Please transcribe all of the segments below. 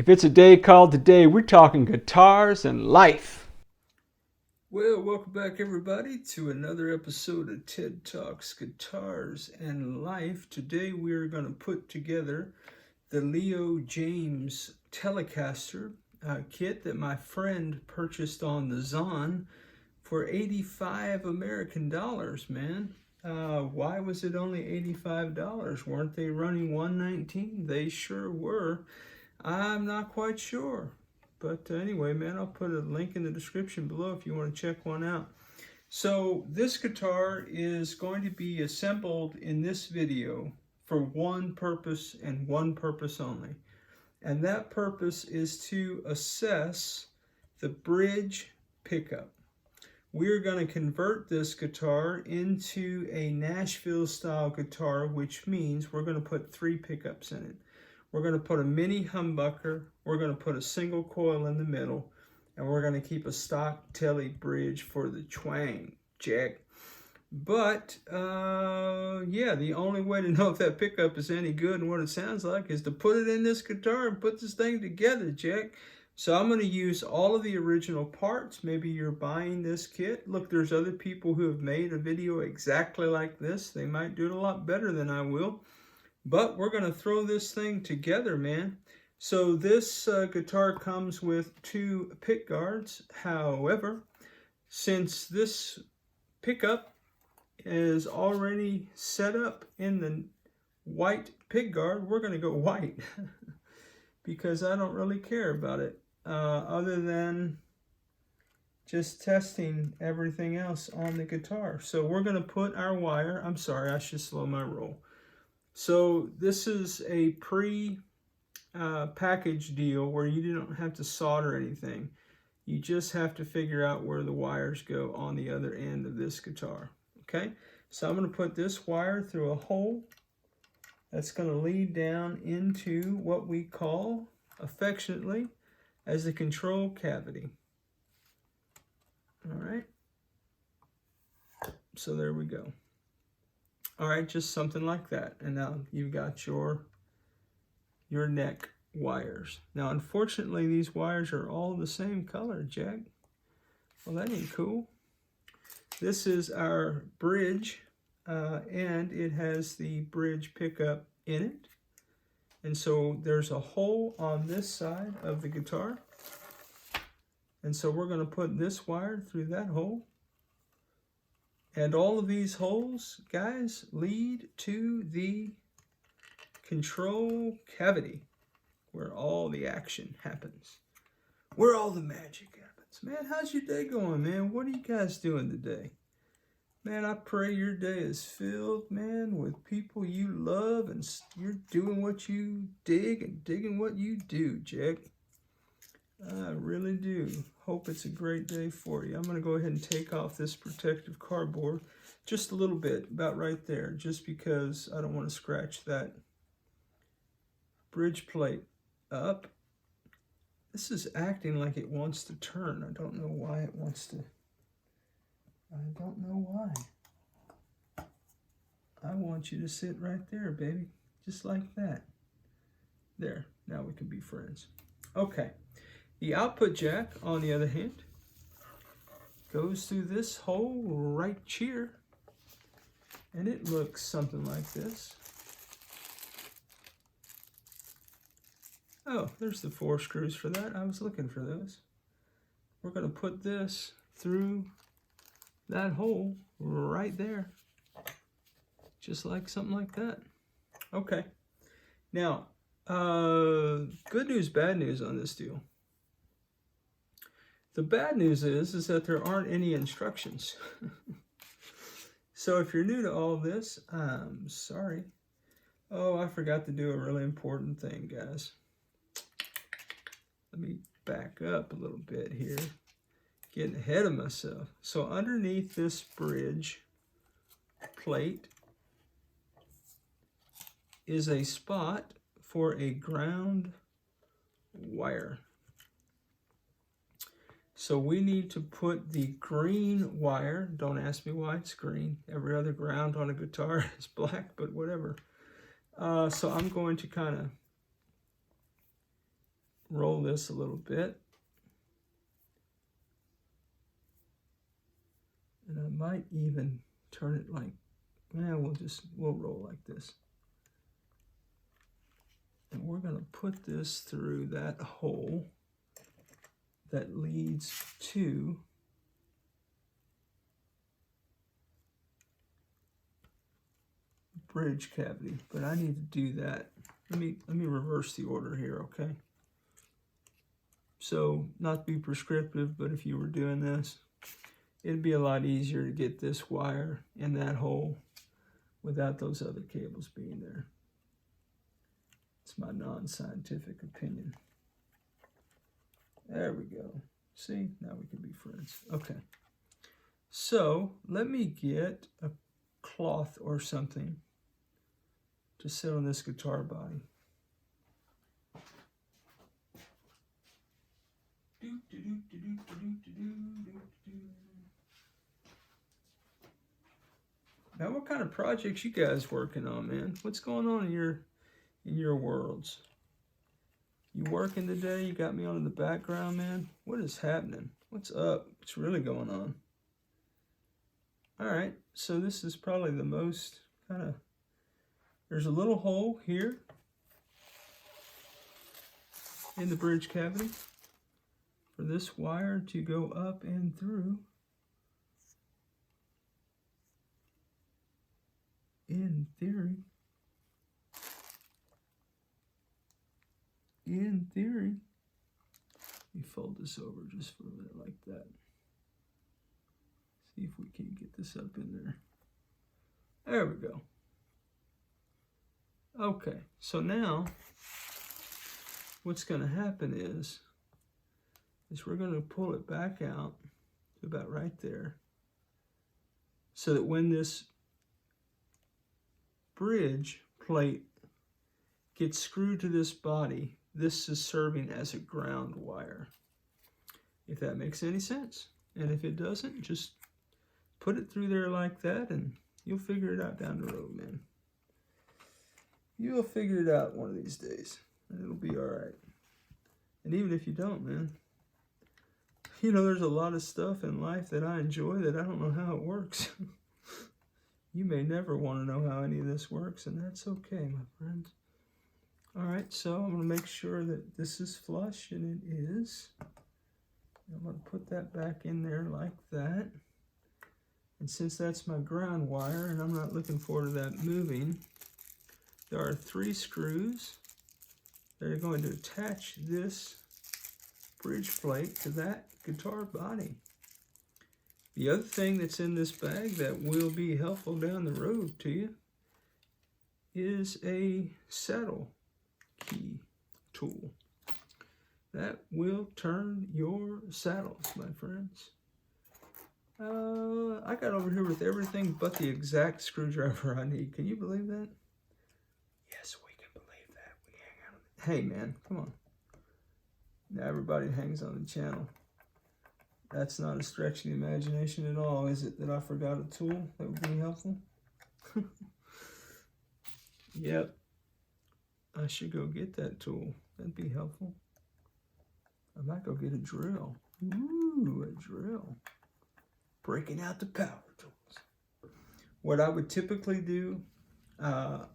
If it's a day called today, we're talking guitars and life. Well, welcome back everybody to another episode of TED Talks Guitars and Life. Today we're going to put together the Leo Jaymz Telecaster kit that my friend purchased on the Zon for 85 American dollars, man. Why was it only $85? Weren't they running 119? They sure were. I'm not quite sure. But anyway, man, I'll put a link in the description below if you want to check one out. So this guitar is going to be assembled in this video for one purpose and one purpose only. And that purpose is to assess the bridge pickup. We're going to convert this guitar into a Nashville style guitar, which means we're going to put 3 pickups in it. We're going to put a mini humbucker, we're going to put a single coil in the middle, and we're going to keep a stock telly bridge for the twang jack. But, yeah, the only way to know if that pickup is any good and what it sounds like is to put it in this guitar and put this thing together, jack. So I'm going to use all of the original parts. Maybe you're buying this kit. Look, there's other people who have made a video exactly like this. They might do it a lot better than I will. But we're going to throw this thing together, man. So this guitar comes with 2 pick guards. However, since this pickup is already set up in the white pick guard, we're going to go white because I don't really care about it other than just testing everything else on the guitar. So we're going to put our wire. I'm sorry, I should slow my roll. So this is a pre-packaged deal where you don't have to solder anything. You just have to figure out where the wires go on the other end of this guitar. Okay, so I'm going to put this wire through a hole that's going to lead down into what we call affectionately as the control cavity. All right, so there we go. All right, just something like that. And now you've got your neck wires. Now, unfortunately, these wires are all the same color, Jack. Well, that ain't cool. This is our bridge, and it has the bridge pickup in it. And so there's a hole on this side of the guitar. And so we're going to put this wire through that hole. And all of these holes, guys, lead to the control cavity where all the action happens, where all the magic happens. Man, how's your day going, man? What are you guys doing today? Man, I pray your day is filled, man, with people you love and you're doing what you dig and digging what you do, Jack. I really do. Hope it's a great day for you. I'm going to go ahead and take off this protective cardboard just a little bit, about right there, just because I don't want to scratch that bridge plate up. This is acting like it wants to turn. I don't know why it wants to. I don't know why. I want you to sit right there, baby. Just like that. There. Now we can be friends. Okay. The output jack, on the other hand, goes through this hole right here, and it looks something like this. Oh, there's the 4 screws for that. I was looking for those. We're going to put this through that hole right there, just like something like that. Okay. Now, good news, bad news on this deal. The bad news is that there aren't any instructions. So if you're new to all this, I'm sorry. Oh, I forgot to do a really important thing, guys. Let me back up a little bit here. Getting ahead of myself. So underneath this bridge plate is a spot for a ground wire. So we need to put the green wire. Don't ask me why it's green. Every other ground on a guitar is black, but whatever. So I'm going to kind of roll this a little bit. And I might even turn it like, we'll roll like this. And we're going to put this through that hole that leads to bridge cavity. But I need to do that. Let me reverse the order here, okay? So, not to be prescriptive, but if you were doing this, it'd be a lot easier to get this wire in that hole without those other cables being there. It's my non-scientific opinion. There we go. See, now we can be friends. Okay. So, let me get a cloth or something to sit on this guitar body. Now, what kind of projects you guys working on, man? What's going on in your worlds? You working today? You got me on in the background, man. What is happening? What's up? What's really going on? All right, so this is probably the most kind of, there's a little hole here in the bridge cavity for this wire to go up and through. In theory, let me fold this over just for a minute like that. See if we can get this up in there. There we go. Okay, so now what's going to happen is we're going to pull it back out to about right there, so that when this bridge plate gets screwed to this body, this is serving as a ground wire. If that makes any sense. And if it doesn't, just put it through there like that and you'll figure it out down the road, man. You'll figure it out one of these days and it'll be all right. And even if you don't, man, you know, there's a lot of stuff in life that I enjoy that I don't know how it works. You may never want to know how any of this works, and that's okay, my friends. All right, so I'm going to make sure that this is flush, and it is. I'm going to put that back in there like that. And since that's my ground wire, and I'm not looking forward to that moving, there are 3 screws that are going to attach this bridge plate to that guitar body. The other thing that's in this bag that will be helpful down the road to you is a saddle key tool that will turn your saddles, my friends. I got over here with everything but the exact screwdriver I need. Can you believe that? Yes, we can believe that. We hang out on it. Hey, man, come on. Now everybody hangs on the channel. That's not a stretch of the imagination at all, is it, that I forgot a tool that would be helpful? Yep. I should go get that tool. That'd be helpful. I might go get a drill. Ooh, a drill. Breaking out the power tools. What I would typically do on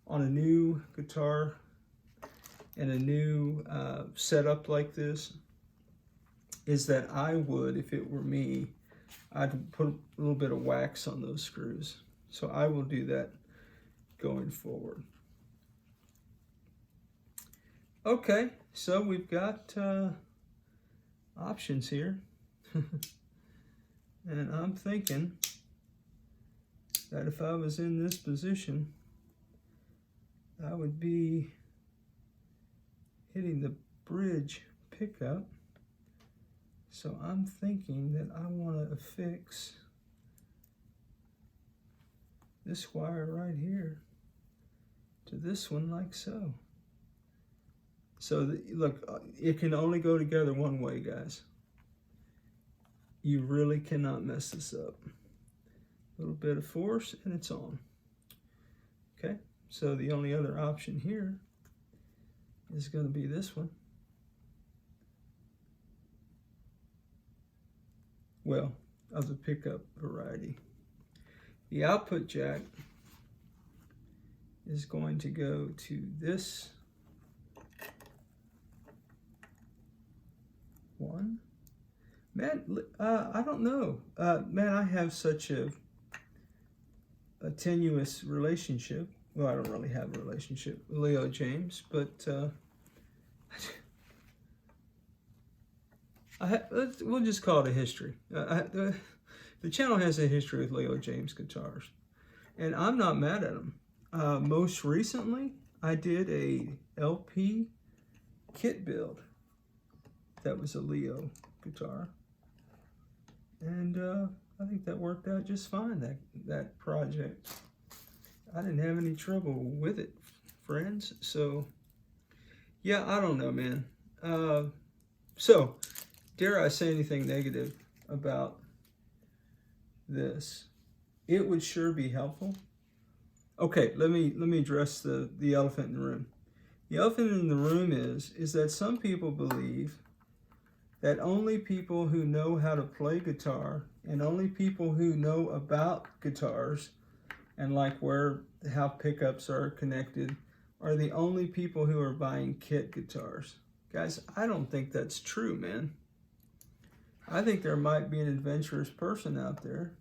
a new guitar and a new setup like this is that I would, if it were me, I'd put a little bit of wax on those screws. So I will do that going forward. Okay, so we've got options here. And I'm thinking that if I was in this position, I would be hitting the bridge pickup. So I'm thinking that I want to affix this wire right here to this one like so. So look, it can only go together one way, guys. You really cannot mess this up. A little bit of force and it's on. Okay, so the only other option here is going to be this one. well, of the pickup variety. The output jack is going to go to this one. Man, I don't know. Man, I have such a tenuous relationship. Well, I don't really have a relationship with Leo Jaymz, but we'll just call it a history. The channel has a history with Leo Jaymz guitars, and I'm not mad at him. Most recently, I did a LP kit build that was a Leo guitar, and I think that worked out just fine, that project. I didn't have any trouble with it, friends. So, yeah, I don't know, man. So, dare I say anything negative about this? It would sure be helpful. Okay, let me address the elephant in the room. The elephant in the room is that some people believe that only people who know how to play guitar and only people who know about guitars and like how pickups are connected are the only people who are buying kit guitars. Guys, I don't think that's true, man. I think there might be an adventurous person out there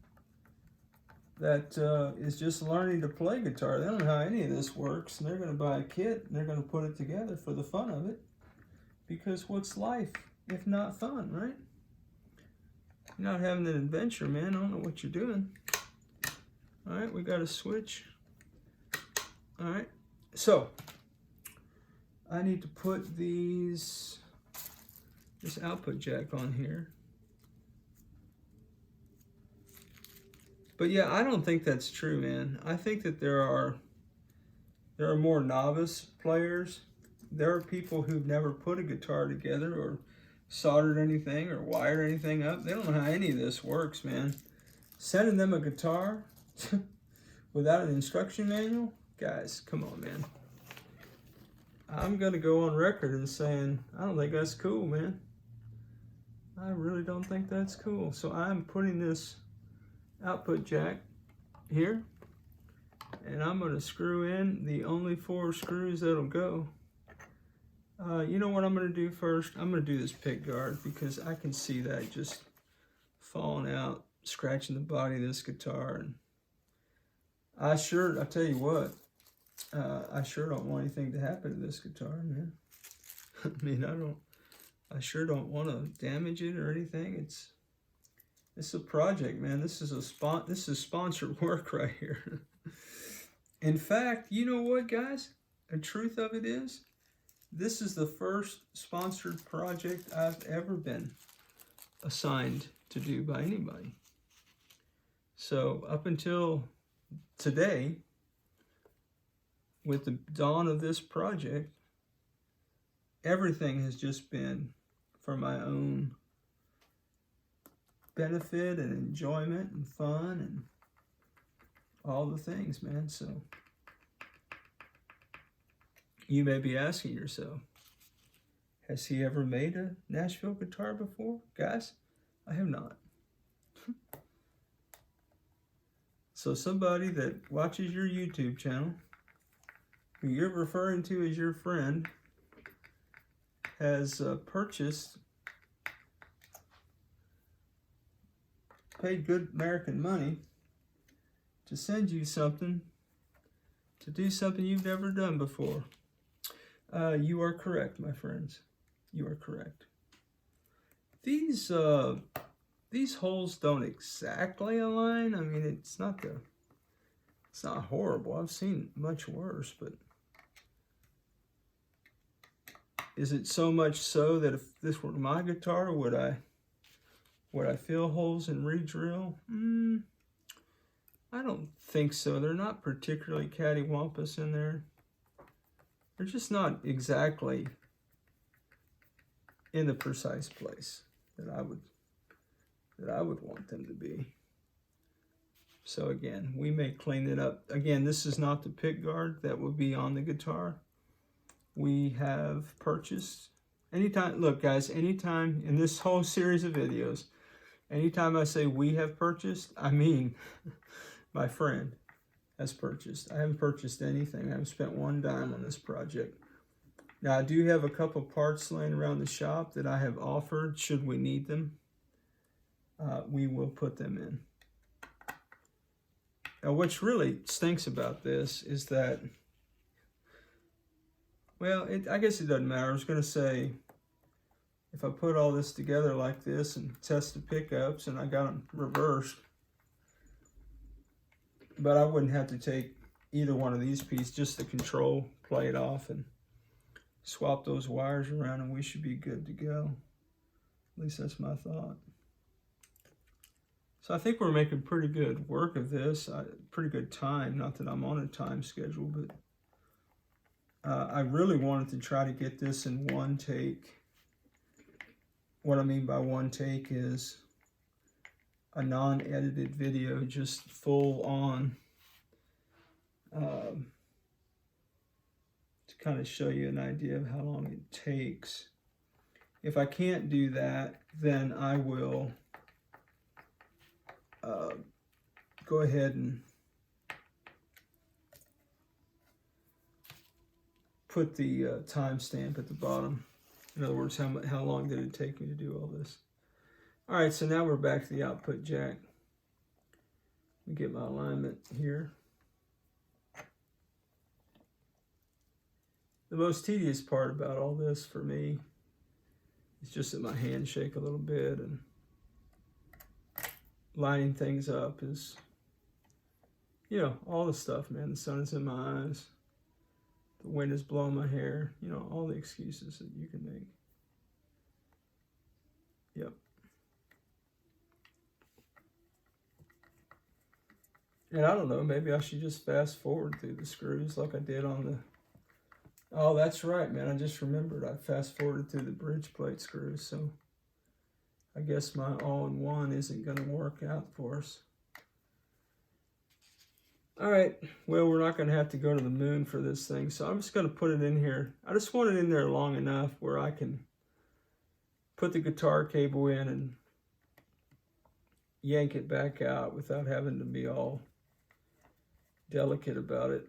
that is just learning to play guitar. They don't know how any of this works, and they're going to buy a kit and they're going to put it together for the fun of it. Because what's life if not fun, right? You're not having an adventure, man. I don't know what you're doing. All right, we got a switch. All right, so I need to put this output jack on here. But yeah, I don't think that's true, man. I think that there are more novice players. There are people who've never put a guitar together or soldered anything or wired anything up. They don't know how any of this works, man. Sending them a guitar without an instruction manual? Guys, come on, man. I'm going to go on record and saying, I don't think that's cool, man. I really don't think that's cool. So I'm putting this output jack here, and I'm going to screw in the only 4 screws that'll go. You know what I'm going to do first? I'm going to do this pick guard because I can see that just falling out, scratching the body of this guitar. And I tell you what, I sure don't want anything to happen to this guitar, man. I mean, I sure don't want to damage it or anything. It's a project, man. This is sponsored work right here. In fact, you know what, guys? The truth of it is, this is the first sponsored project I've ever been assigned to do by anybody. So up until today, with the dawn of this project, everything has just been for my own benefit and enjoyment and fun and all the things, man. So you may be asking yourself, has he ever made a Nashville guitar before? Guys, I have not. So somebody that watches your YouTube channel, who you're referring to as your friend, has paid good American money to send you something, to do something you've never done before. You are correct, my friends. You are correct. These holes don't exactly align. I mean, it's not horrible. I've seen much worse, but is it so much so that if this were my guitar, would I fill holes and re-drill? I don't think so. They're not particularly cattywampus in there. They're just not exactly in the precise place that I would want them to be. So again, we may clean it up. Again, this is not the pick guard that will be on the guitar. We have purchased, look guys, anytime in this whole series of videos, Anytime I say we have purchased, I mean my friend has purchased. I haven't purchased anything. I haven't spent one dime on this project. Now, I do have a couple parts laying around the shop that I have offered. Should we need them, we will put them in. Now, what's really stinks about this is that, well, I guess it doesn't matter. I was going to say, if I put all this together like this and test the pickups and I got them reversed, but I wouldn't have to take either one of these pieces, just the control plate off and swap those wires around and we should be good to go. At least that's my thought. So I think we're making pretty good work of this, pretty good time. Not that I'm on a time schedule, but I really wanted to try to get this in one take. What I mean by one take is a non-edited video, just full on, to kind of show you an idea of how long it takes. If I can't do that, then I will go ahead and put the timestamp at the bottom. In other words, how long did it take me to do all this? All right, so now we're back to the output jack. Let me get my alignment here. The most tedious part about all this for me is just that my hands shake a little bit, and lining things up is, you know, all the stuff, man. The sun is in my eyes. The wind is blowing my hair. You know, all the excuses that you can make. Yep. And I don't know, maybe I should just fast forward through the screws like I did on the... Oh, that's right, man. I just remembered I fast forwarded through the bridge plate screws, so I guess my all-in-one isn't going to work out for us. All right, well, we're not going to have to go to the moon for this thing, so I'm just going to put it in here. I just want it in there long enough where I can put the guitar cable in and yank it back out without having to be all delicate about it.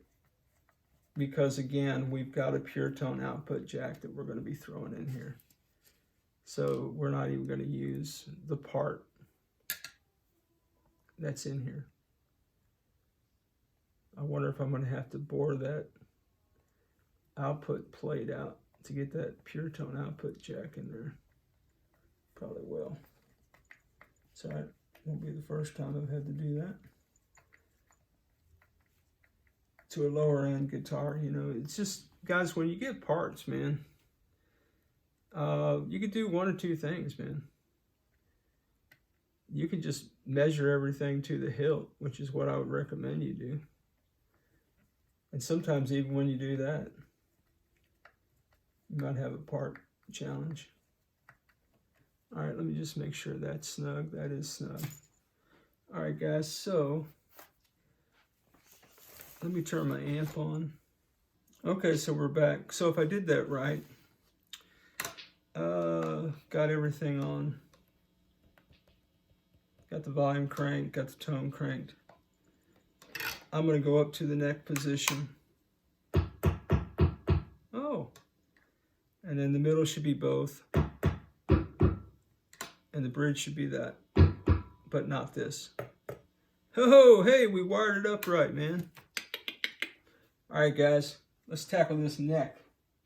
Because, again, we've got a pure tone output jack that we're going to be throwing in here. So we're not even going to use the part that's in here. I wonder if I'm going to have to bore that output plate out to get that pure tone output jack in there. Probably will. So it won't be the first time I've had to do that. To a lower end guitar, you know, it's just, guys, when you get parts, man, you could do one or two things, man. You can just measure everything to the hilt, which is what I would recommend you do. And sometimes even when you do that, you might have a part challenge. All right, let me just make sure that's snug. That is snug. All right, guys, so let me turn my amp on. Okay, so we're back. So if I did that right, got everything on. Got the volume cranked, got the tone cranked. I'm going to go up to the neck position. Oh. And then the middle should be both. And the bridge should be that. But not this. Oh, hey, we wired it up right, man. All right, guys. Let's tackle this neck.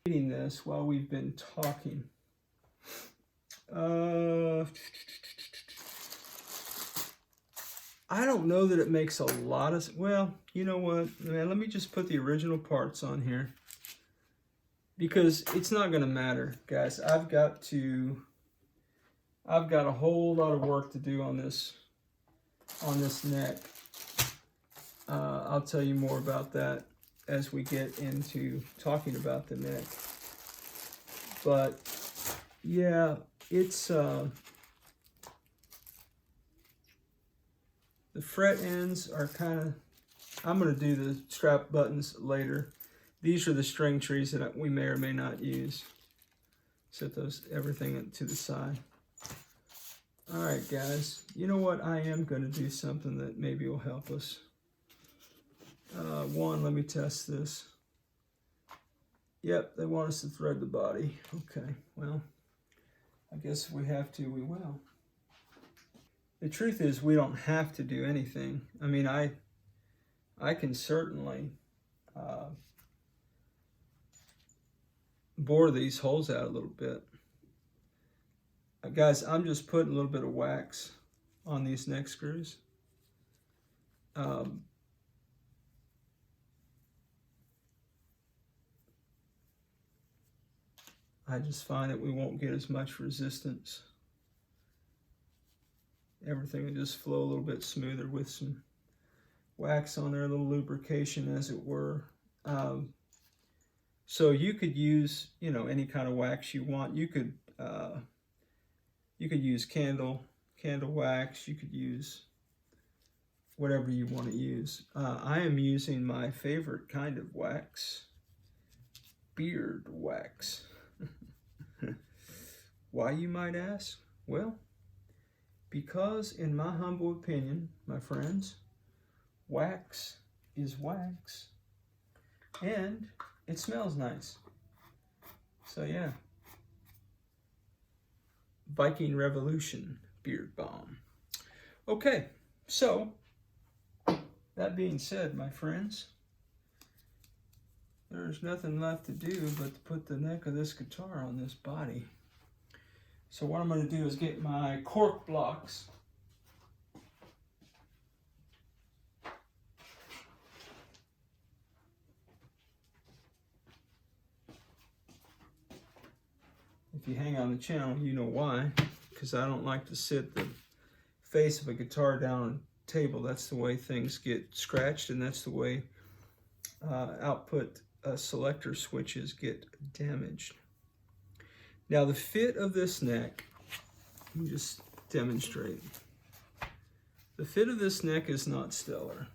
Reading this while we've been talking. I don't know that it makes a lot of... Well, you know what, man, let me just put the original parts on here. Because it's not going to matter, guys. I've got a whole lot of work to do on this neck. I'll tell you more about that as we get into talking about the neck. But, yeah, it's... The fret ends are kind of, I'm going to do the strap buttons later. These are the string trees that we may or may not use. Set everything to the side. Alright guys, you know what? I am going to do something that maybe will help us. One, let me test this. Yep, they want us to thread the body. Okay, well, I guess if we have to, we will. The truth is, we don't have to do anything. I mean, I can certainly bore these holes out a little bit. Guys, I'm just putting a little bit of wax on these neck screws. I just find that we won't get as much resistance. Everything will just flow a little bit smoother with some wax on there, a little lubrication as it were. So you could use, you know, any kind of wax you want. You could use candle wax. You could use whatever you want to use. I am using my favorite kind of wax, beard wax. Why, you might ask? Well, because in my humble opinion, my friends, wax is wax, and it smells nice. So yeah, Viking Revolution beard balm. Okay, so that being said, my friends, there's nothing left to do but to put the neck of this guitar on this body. So what I'm going to do is get my cork blocks. If you hang on the channel, you know why. Because I don't like to sit the face of a guitar down on a table. That's the way things get scratched, and that's the way output selector switches get damaged. Now the fit of this neck, let me just demonstrate. The fit of this neck is not stellar.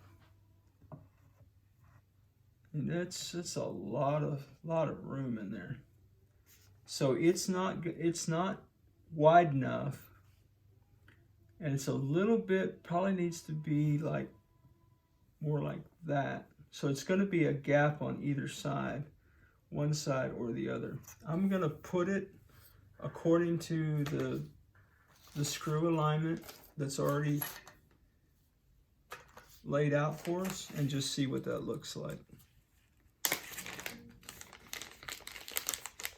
And that's a lot of room in there. So it's not wide enough, and it's a little bit, probably needs to be like more like that. So it's going to be a gap on either side, one side or the other. I'm going to put it according to the screw alignment that's already laid out for us, and just see what that looks like.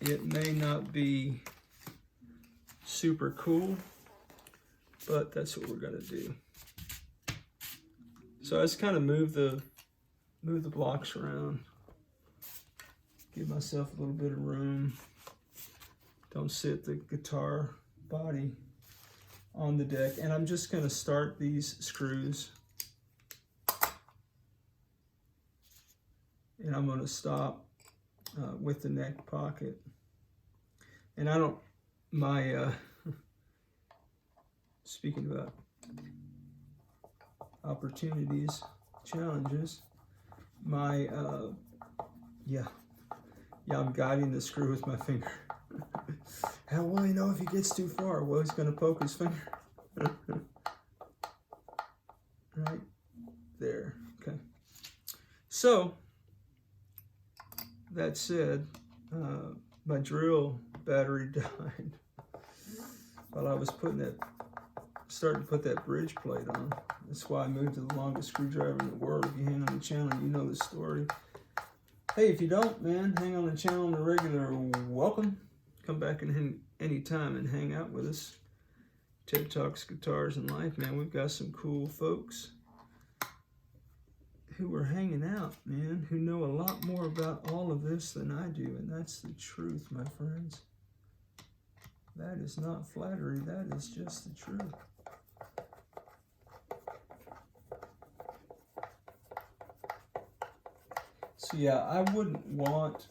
It may not be super cool, but that's what we're gonna do. So I just kind of move the blocks around, give myself a little bit of room. Don't sit the guitar body on the deck. And I'm just gonna start these screws, and I'm gonna stop with the neck pocket. And I don't, speaking about opportunities, challenges, I'm guiding the screw with my finger. How will he know if he gets too far? Well, he's gonna poke his finger. Right there, okay. So, that said, my drill battery died while I was starting to put that bridge plate on. That's why I moved to the longest screwdriver in the world. If you hang on the channel, you know the story. Hey, if you don't, man, hang on the channel on the regular, welcome. Come back and any time and hang out with us. Ted Talks Guitars and Life, man. We've got some cool folks who are hanging out, man, who know a lot more about all of this than I do, and that's the truth, my friends. That is not flattery, that is just the truth. So yeah, I wouldn't want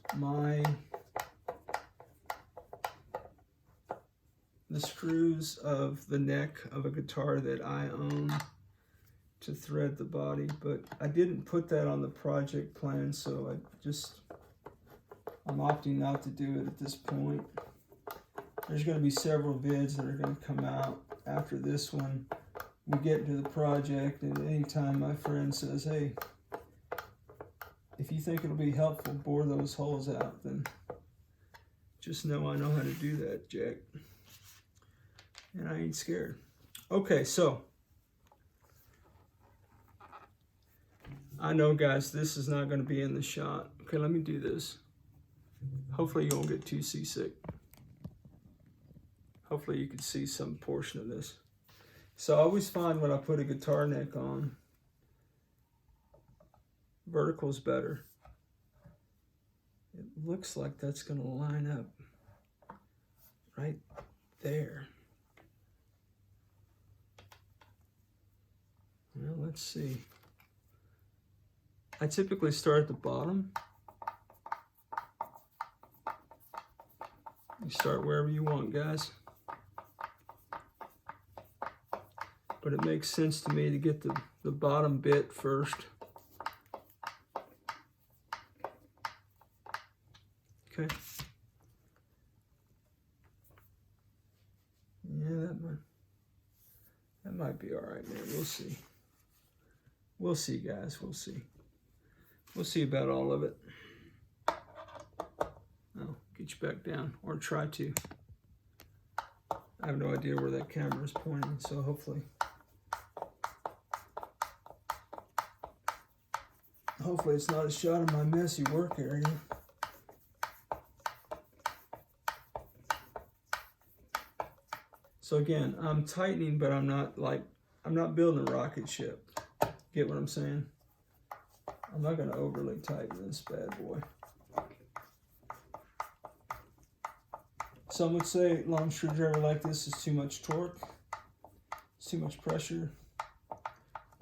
the screws of the neck of a guitar that I own to thread the body, but I didn't put that on the project plan, so I'm opting not to do it at this point. There's going to be several vids that are going to come out after this one, we get into the project, and anytime my friend says, hey, if you think it'll be helpful, bore those holes out, then just know I know how to do that, Jack. And I ain't scared. Okay, so I know, guys, this is not going to be in the shot. Okay, let me do this. Hopefully you won't get too seasick. Hopefully you can see some portion of this. So I always find when I put a guitar neck on, vertical's better. It looks like that's going to line up right there. Well, let's see. I typically start at the bottom. You start wherever you want, guys. But it makes sense to me to get the bottom bit first. Okay. Yeah, that might be all right, man. We'll see. We'll see, guys. We'll see. We'll see about all of it. Oh, get you back down, or try to. I have no idea where that camera is pointing, so hopefully it's not a shot of my messy work area. So again, I'm tightening, but I'm not building a rocket ship. Get what I'm saying? I'm not going to overly tighten this bad boy. Some would say long screwdriver like this is too much torque. It's too much pressure.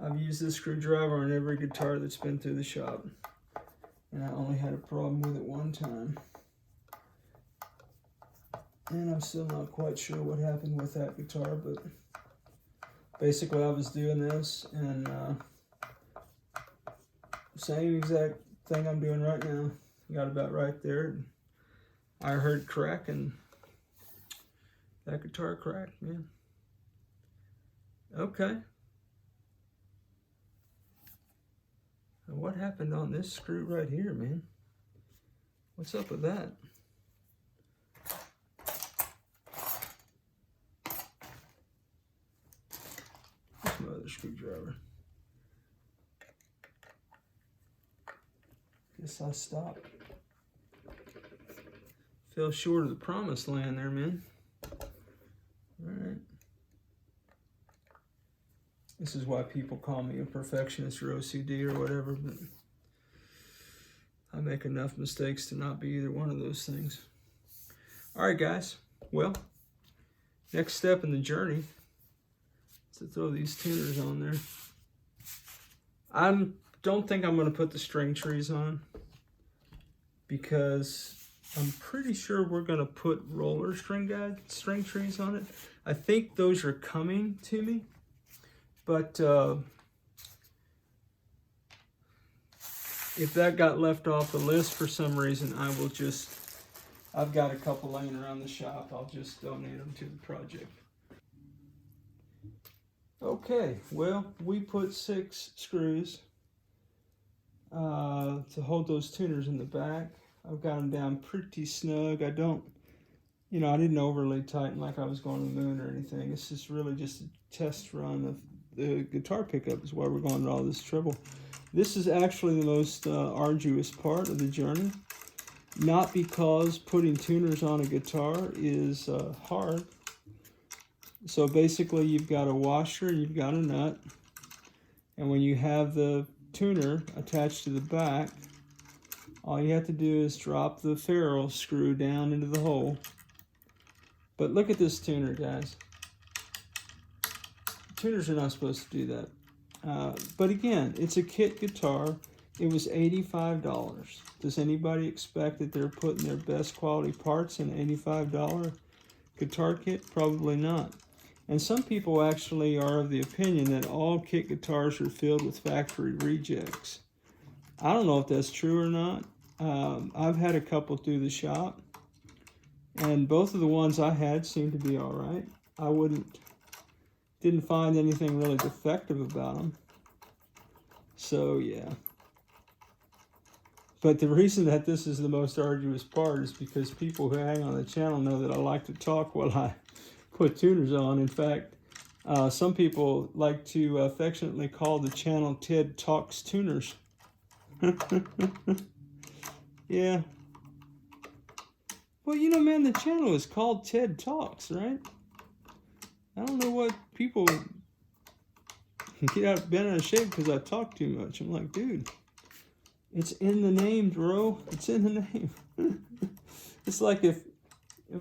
I've used this screwdriver on every guitar that's been through the shop, and I only had a problem with it one time. And I'm still not quite sure what happened with that guitar, but basically I was doing this, and same exact thing I'm doing right now. Got about right there. I heard crack, and that guitar cracked, man. Okay. Now what happened on this screw right here, man? What's up with that? Where's my other screwdriver? Guess I stopped. Fell short of the promised land there, man. Alright. This is why people call me a perfectionist or OCD or whatever, but I make enough mistakes to not be either one of those things. Alright, guys. Well, next step in the journey is to throw these tuners on there. I don't think I'm going to put the string trees on, because I'm pretty sure we're going to put roller string trees on it. I think those are coming to me, but if that got left off the list for some reason, I've got a couple laying around the shop. I'll just donate them to the project. Okay, well, we put 6 screws to hold those tuners in the back. I've got them down pretty snug. I didn't overly tighten like I was going to the moon or anything. It's just really just a test run of the guitar pickup is why we're going to all this trouble. This is actually the most arduous part of the journey. Not because putting tuners on a guitar is hard. So basically you've got a washer, you've got a nut, and when you have the tuner attached to the back, all you have to do is drop the ferrule screw down into the hole. But look at this tuner, guys. Tuners are not supposed to do that. But again, it's a kit guitar. It was $85. Does anybody expect that they're putting their best quality parts in an $85 guitar kit? Probably not. And some people actually are of the opinion that all kit guitars are filled with factory rejects. I don't know if that's true or not. I've had a couple through the shop, and both of the ones I had seemed to be all right. I wouldn't Didn't find anything really defective about them. So yeah. But the reason that this is the most arduous part is because people who hang on the channel know that I like to talk while I put tuners on. In fact, some people like to affectionately call the channel Ted Talks Tuners. Yeah. Well, you know, man, the channel is called Ted Talks, right? I don't know what people get out bent out of shape because I talk too much. I'm like, dude, it's in the name, bro. It's in the name. It's like if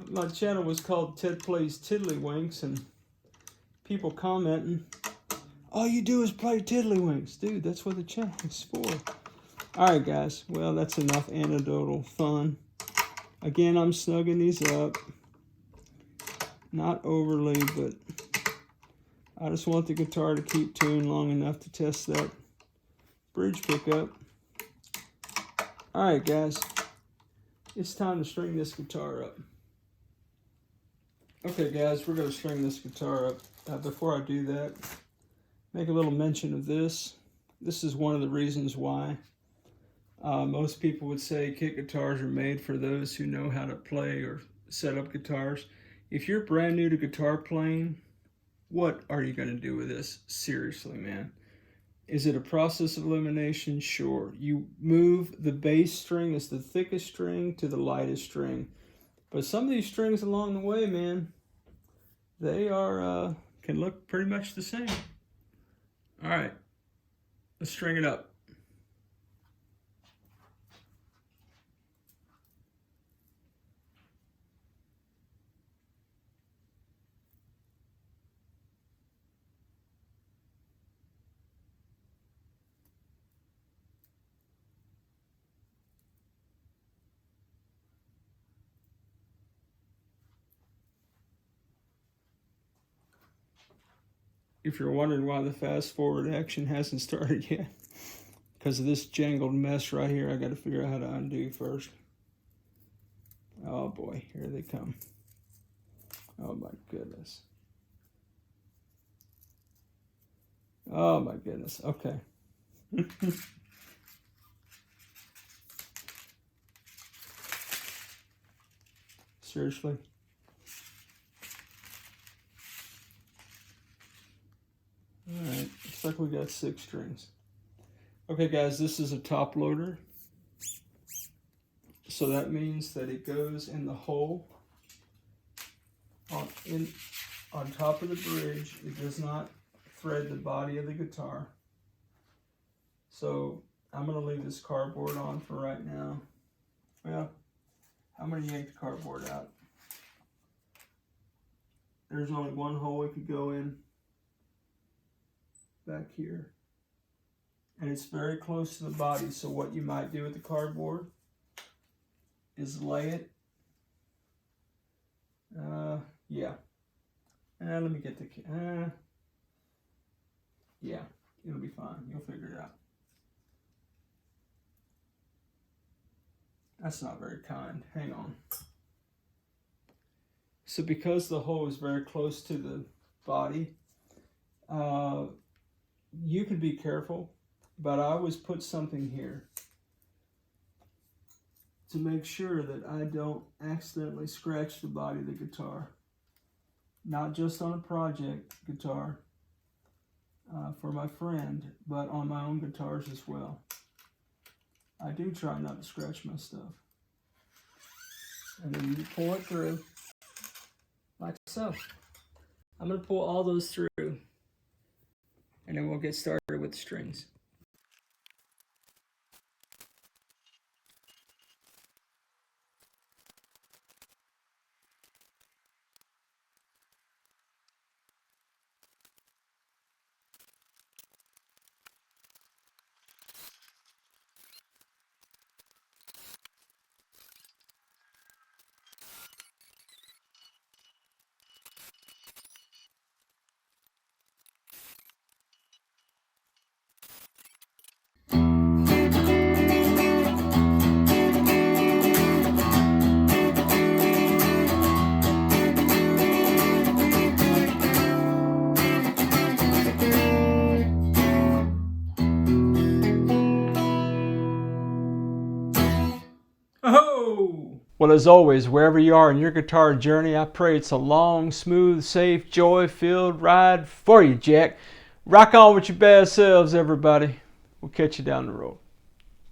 my channel was called Ted Plays Tiddlywinks and people commenting, all you do is play Tiddlywinks. Dude, that's what the channel is for. Alright, guys. Well, that's enough anecdotal fun. Again, I'm snugging these up. Not overly, but I just want the guitar to keep tuned long enough to test that bridge pickup. Alright, guys. It's time to string this guitar up. Okay, guys, we're going to string this guitar up. Before I do that, make a little mention of this. This is one of the reasons why most people would say kit guitars are made for those who know how to play or set up guitars. If you're brand new to guitar playing, what are you going to do with this? Seriously, man. Is it a process of elimination? Sure. You move the bass string as the thickest string to the lightest string. But some of these strings along the way, man, they are can look pretty much the same. All right, let's string it up. If you're wondering why the fast forward action hasn't started yet, because of this jangled mess right here, I got to figure out how to undo first. Oh boy, here they come. Oh my goodness. Oh my goodness. Okay. Seriously. Alright, looks like we got 6 strings. Okay guys, this is a top loader. So that means that it goes in the hole on top of the bridge. It does not thread the body of the guitar. So I'm going to leave this cardboard on for right now. Well, I'm going to yank the cardboard out. There's only one hole it could go in. Back here, and it's very close to the body, so what you might do with the cardboard is lay it yeah, let me get the yeah, it'll be fine, you'll figure it out. That's not very kind, hang on. So because the hole is very close to the body, you can be careful, but I always put something here to make sure that I don't accidentally scratch the body of the guitar. Not just on a project guitar for my friend, but on my own guitars as well. I do try not to scratch my stuff. And then you pull it through, like so. I'm going to pull all those through, and then we'll get started with the strings. Well, as always, wherever you are in your guitar journey, I pray it's a long, smooth, safe, joy-filled ride for you, Jack. Rock on with your best selves, everybody. We'll catch you down the road.